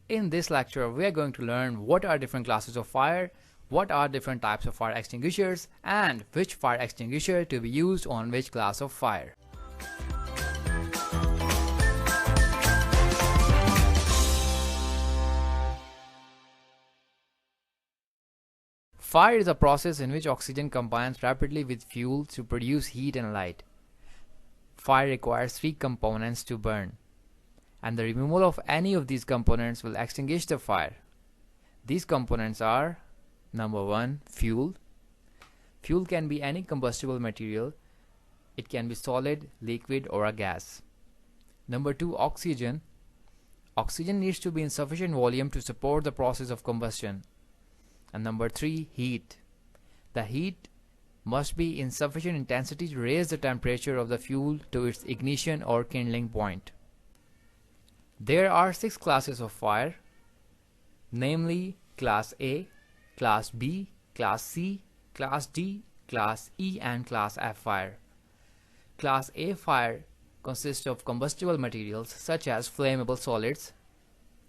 In this lecture, we are going to learn what are different classes of fire, what are different types of fire extinguishers, and which fire extinguisher to be used on which class of fire. Fire is a process in which oxygen combines rapidly with fuel to produce heat and light. Fire requires three components to burn, and the removal of any of these components will extinguish the fire. These components are: number 1, fuel. Fuel can be any combustible material. It can be solid, liquid, or a gas. Number 2, oxygen. Oxygen needs to be in sufficient volume to support the process of combustion. And number 3, heat. The heat must be in sufficient intensity to raise the temperature of the fuel to its ignition or kindling point. There are 6 classes of fire, namely Class A, Class B, Class C, Class D, Class E, and Class F fire. Class A fire consists of combustible materials such as flammable solids,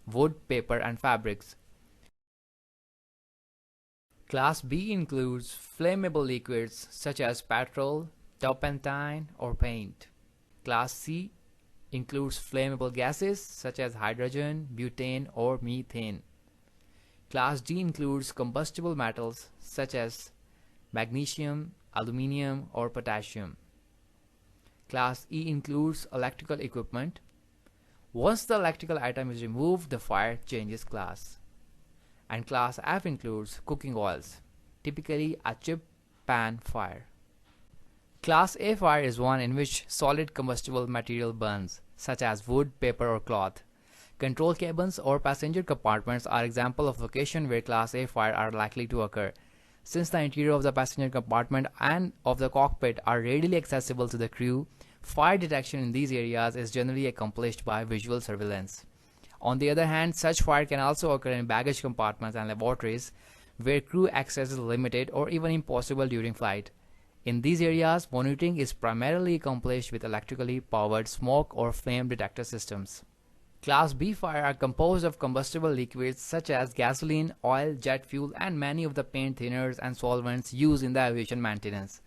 wood, paper, and fabrics. Class B includes flammable liquids such as petrol, turpentine, or paint. Class C includes flammable gases such as hydrogen, butane, or methane. Class D includes combustible metals such as magnesium, aluminium, or potassium. Class E includes electrical equipment. Once the electrical item is removed, the fire changes class. And Class F includes cooking oils, typically a chip pan fire. Class A fire is one in which solid combustible material burns, such as wood, paper, or cloth. Control cabins or passenger compartments are examples of locations where Class A fire are likely to occur. Since the interior of the passenger compartment and of the cockpit are readily accessible to the crew, fire detection in these areas is generally accomplished by visual surveillance. On the other hand, such fire can also occur in baggage compartments and laboratories, where crew access is limited or even impossible during flight. In these areas, monitoring is primarily accomplished with electrically powered smoke or flame detector systems. Class B fire are composed of combustible liquids such as gasoline, oil, jet fuel, and many of the paint thinners and solvents used in the aviation maintenance.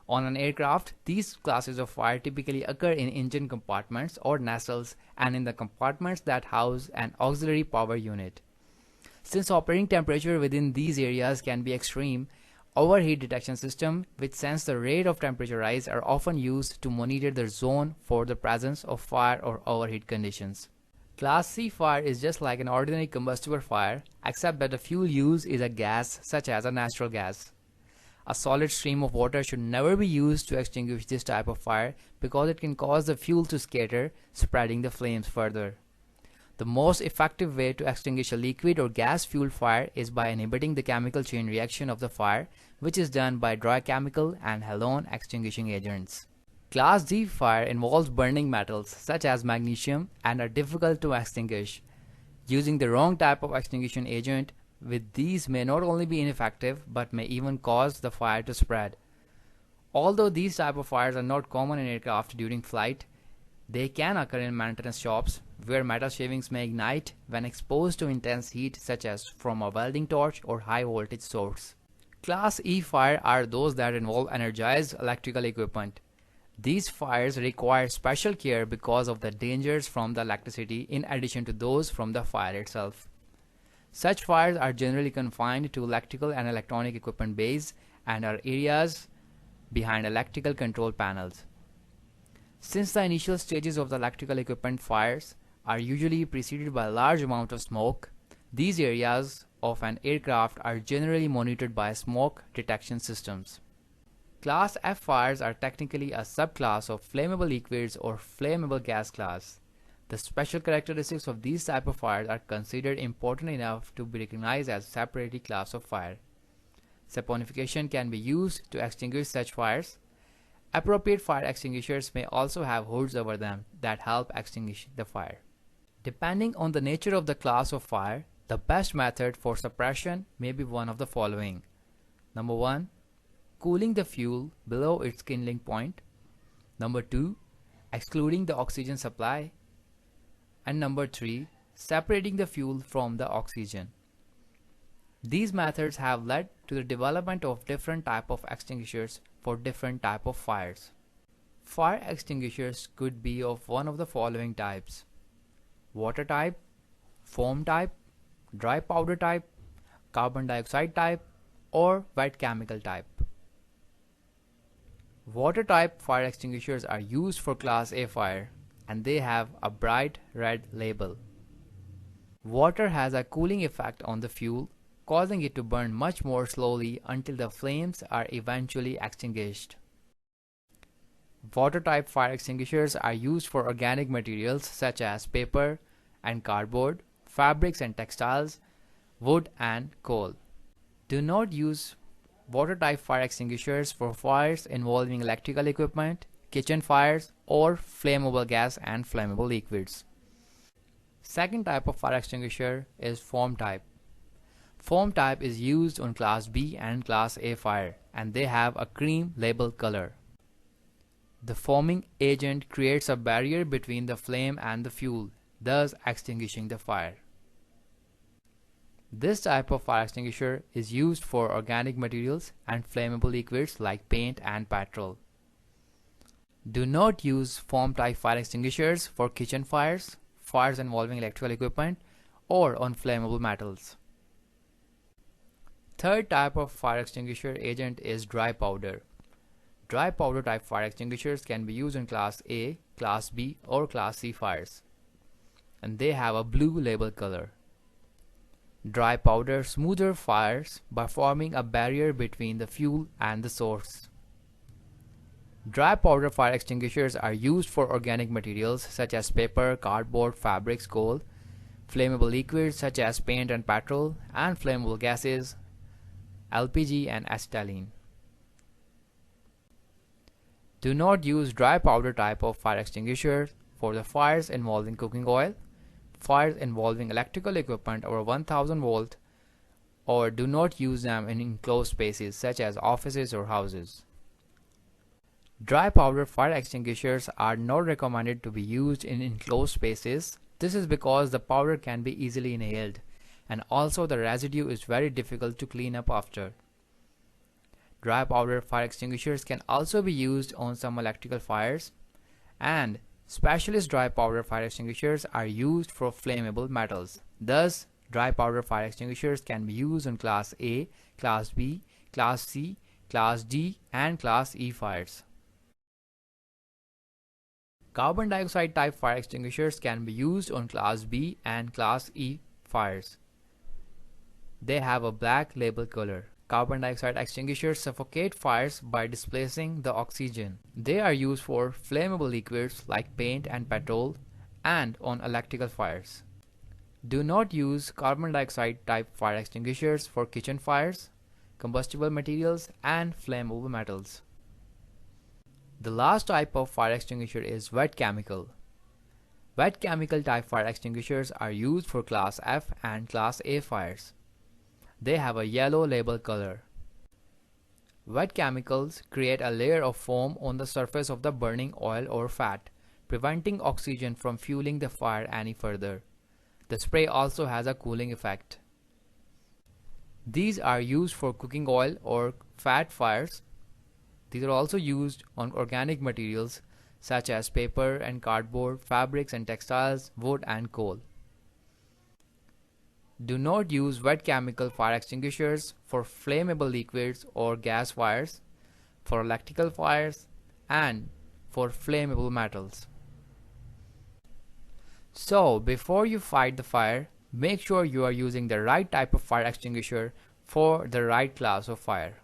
On an aircraft, these classes of fire typically occur in engine compartments or nacelles and in the compartments that house an auxiliary power unit. Since operating temperature within these areas can be extreme, overheat detection systems which sense the rate of temperature rise are often used to monitor the zone for the presence of fire or overheat conditions. Class C fire is just like an ordinary combustible fire, except that the fuel used is a gas such as a natural gas. A solid stream of water should never be used to extinguish this type of fire because it can cause the fuel to scatter, spreading the flames further. The most effective way to extinguish a liquid or gas-fueled fire is by inhibiting the chemical chain reaction of the fire, which is done by dry chemical and halon extinguishing agents. Class D fire involves burning metals such as magnesium and are difficult to extinguish. Using the wrong type of extinguishing agent with these may not only be ineffective but may even cause the fire to spread. Although these type of fires are not common in aircraft during flight, they can occur in maintenance shops where metal shavings may ignite when exposed to intense heat such as from a welding torch or high voltage source. Class E fire are those that involve energized electrical equipment. These fires require special care because of the dangers from the electricity in addition to those from the fire itself. Such fires are generally confined to electrical and electronic equipment bays and are areas behind electrical control panels. Since the initial stages of the electrical equipment fires are usually preceded by a large amount of smoke, these areas of an aircraft are generally monitored by smoke detection systems. Class F fires are technically a subclass of flammable liquids or flammable gas class. The special characteristics of these type of fires are considered important enough to be recognized as a separate class of fire. Saponification can be used to extinguish such fires. Appropriate fire extinguishers may also have hoods over them that help extinguish the fire. Depending on the nature of the class of fire, the best method for suppression may be one of the following. Number 1, cooling the fuel below its kindling point. Number 2, excluding the oxygen supply. And number 3, separating the fuel from the oxygen. These methods have led to the development of different types of extinguishers for different types of fires. Fire extinguishers could be of one of the following types: water type, foam type, dry powder type, carbon dioxide type, or wet chemical type. Water type fire extinguishers are used for Class A fire, and they have a bright red label. Water has a cooling effect on the fuel, causing it to burn much more slowly until the flames are eventually extinguished. Water type fire extinguishers are used for organic materials such as paper and cardboard, fabrics and textiles, wood and coal. Do not use water type fire extinguishers for fires involving electrical equipment, kitchen fires, or flammable gas and flammable liquids. Second type of fire extinguisher is foam type. Foam type is used on Class B and Class A fire, and they have a cream label color. The foaming agent creates a barrier between the flame and the fuel, thus extinguishing the fire. This type of fire extinguisher is used for organic materials and flammable liquids like paint and petrol. Do not use foam type fire extinguishers for kitchen fires, fires involving electrical equipment, or on flammable metals. Third type of fire extinguisher agent is dry powder. Dry powder type fire extinguishers can be used in Class A, Class B, or Class C fires, and they have a blue label color. Dry powder smoother fires by forming a barrier between the fuel and the source. Dry powder fire extinguishers are used for organic materials such as paper, cardboard, fabrics, coal, flammable liquids such as paint and petrol, and flammable gases, LPG and acetylene. Do not use dry powder type of fire extinguishers for the fires involving cooking oil, fires involving electrical equipment over 1000 volt, or do not use them in enclosed spaces such as offices or houses. Dry powder fire extinguishers are not recommended to be used in enclosed spaces. This is because the powder can be easily inhaled, and also the residue is very difficult to clean up after. Dry powder fire extinguishers can also be used on some electrical fires, and specialist dry powder fire extinguishers are used for flammable metals. Thus, dry powder fire extinguishers can be used on Class A, Class B, Class C, Class D, and Class E fires. Carbon dioxide type fire extinguishers can be used on Class B and Class E fires. They have a black label color. Carbon dioxide extinguishers suffocate fires by displacing the oxygen. They are used for flammable liquids like paint and petrol, and on electrical fires. Do not use carbon dioxide type fire extinguishers for kitchen fires, combustible materials, and flammable metals. The last type of fire extinguisher is wet chemical. Wet chemical type fire extinguishers are used for Class F and Class A fires. They have a yellow label color. Wet chemicals create a layer of foam on the surface of the burning oil or fat, preventing oxygen from fueling the fire any further. The spray also has a cooling effect. These are used for cooking oil or fat fires. These are also used on organic materials such as paper and cardboard, fabrics and textiles, wood and coal. Do not use wet chemical fire extinguishers for flammable liquids or gas fires, for electrical fires, and for flammable metals. So, before you fight the fire, make sure you are using the right type of fire extinguisher for the right class of fire.